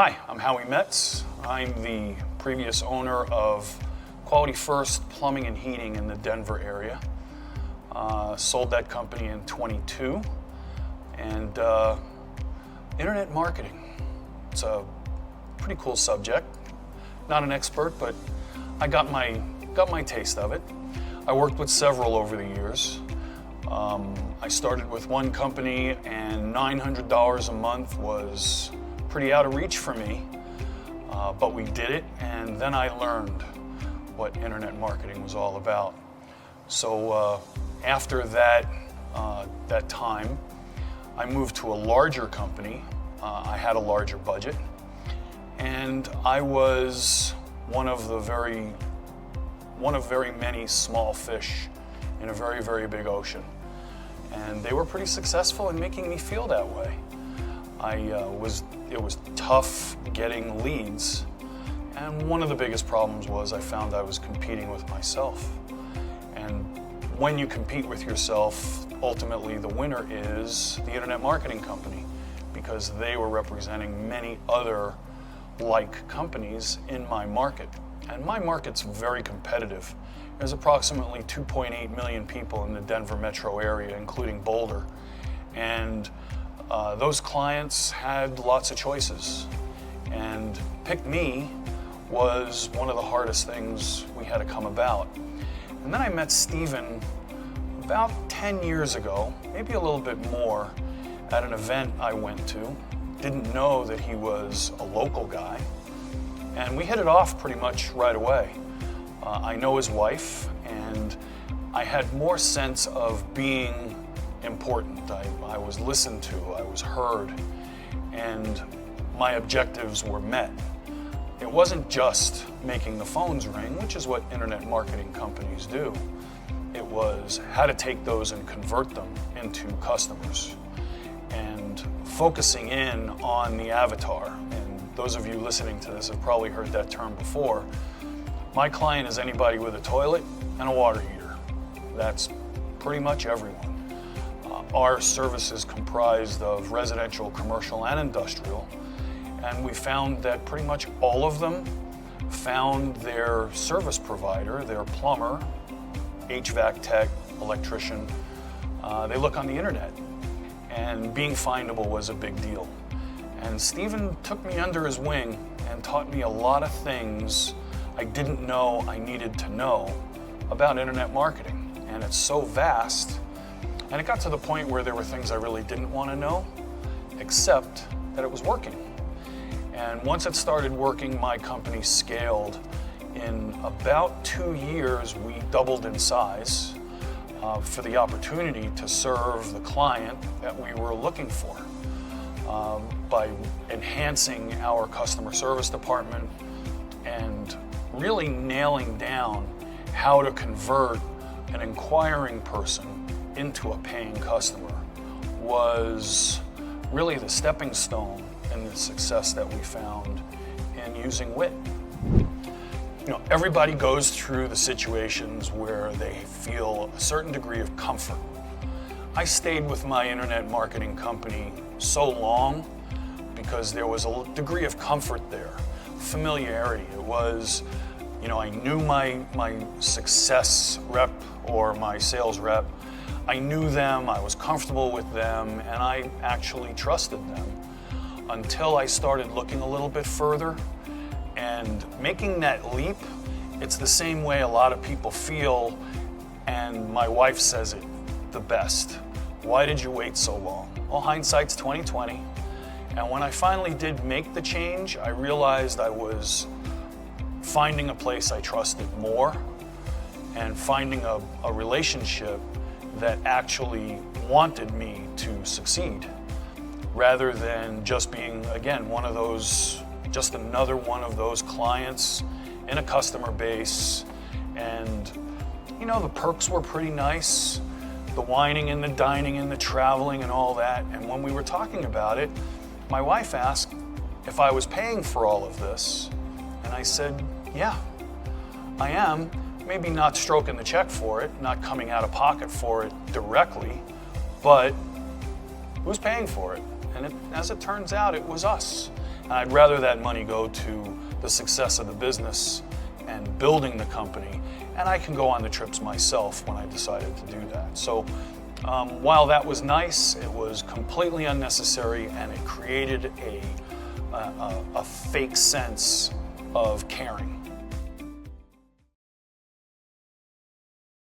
Hi, I'm Howie Metz. I'm the previous owner of Quality First Plumbing and Heating in the Denver area. Sold that company in 22. And internet marketing. It's a pretty cool subject. Not an expert, but I got my taste of it. I worked with several over the years. I started with one company and $900 a month was pretty out of reach for me, but we did it, and then I learned what internet marketing was all about. So after that time, I moved to a larger company. I had a larger budget, and I was one of very many small fish in a very, very big ocean. And they were pretty successful in making me feel that way. It was tough getting leads, and one of the biggest problems was I found I was competing with myself. And when you compete with yourself, ultimately the winner is the internet marketing company, because they were representing many other like companies in my market. And my market's very competitive. There's approximately 2.8 million people in the Denver metro area, including Boulder. And those clients had lots of choices. And Pick Me was one of the hardest things we had to come about. And then I met Steven about 10 years ago, maybe a little bit more, at an event I went to. Didn't know that he was a local guy. And we hit it off pretty much right away. I know his wife, and I had more sense of being important. I was listened to, I was heard, and my objectives were met. It wasn't just making the phones ring, which is what internet marketing companies do. It was how to take those and convert them into customers, and focusing in on the avatar. And those of you listening to this have probably heard that term before. My client is anybody with a toilet and a water heater. That's pretty much everyone. Our service is comprised of residential, commercial, and industrial, and we found that pretty much all of them found their service provider, their plumber, HVAC tech, electrician. They look on the internet, and being findable was a big deal. And Steven took me under his wing and taught me a lot of things I didn't know I needed to know about internet marketing. And it's so vast, and it got to the point where there were things I really didn't want to know, except that it was working. And once it started working, my company scaled. In about 2 years, we doubled in size for the opportunity to serve the client that we were looking for. By enhancing our customer service department and really nailing down how to convert an inquiring person into a paying customer was really the stepping stone in the success that we found in using WIT. You know, everybody goes through the situations where they feel a certain degree of comfort. I stayed with my internet marketing company so long because there was a degree of comfort there, familiarity. It was, I knew my success rep or my sales rep. I knew them, I was comfortable with them, and I actually trusted them until I started looking a little bit further and making that leap. It's the same way a lot of people feel, and my wife says it the best. Why did you wait so long? Well, hindsight's 20/20. And when I finally did make the change, I realized I was finding a place I trusted more and finding a relationship that actually wanted me to succeed, rather than just being, again, just another one of those clients in a customer base. And, the perks were pretty nice, the wining and the dining and the traveling and all that. And when we were talking about it, my wife asked if I was paying for all of this. And I said, yeah, I am. Maybe not stroking the check for it, not coming out of pocket for it directly, but who's paying for it? And as it turns out, it was us. I'd rather that money go to the success of the business and building the company, and I can go on the trips myself when I decided to do that. So while that was nice, it was completely unnecessary, and it created a fake sense of caring.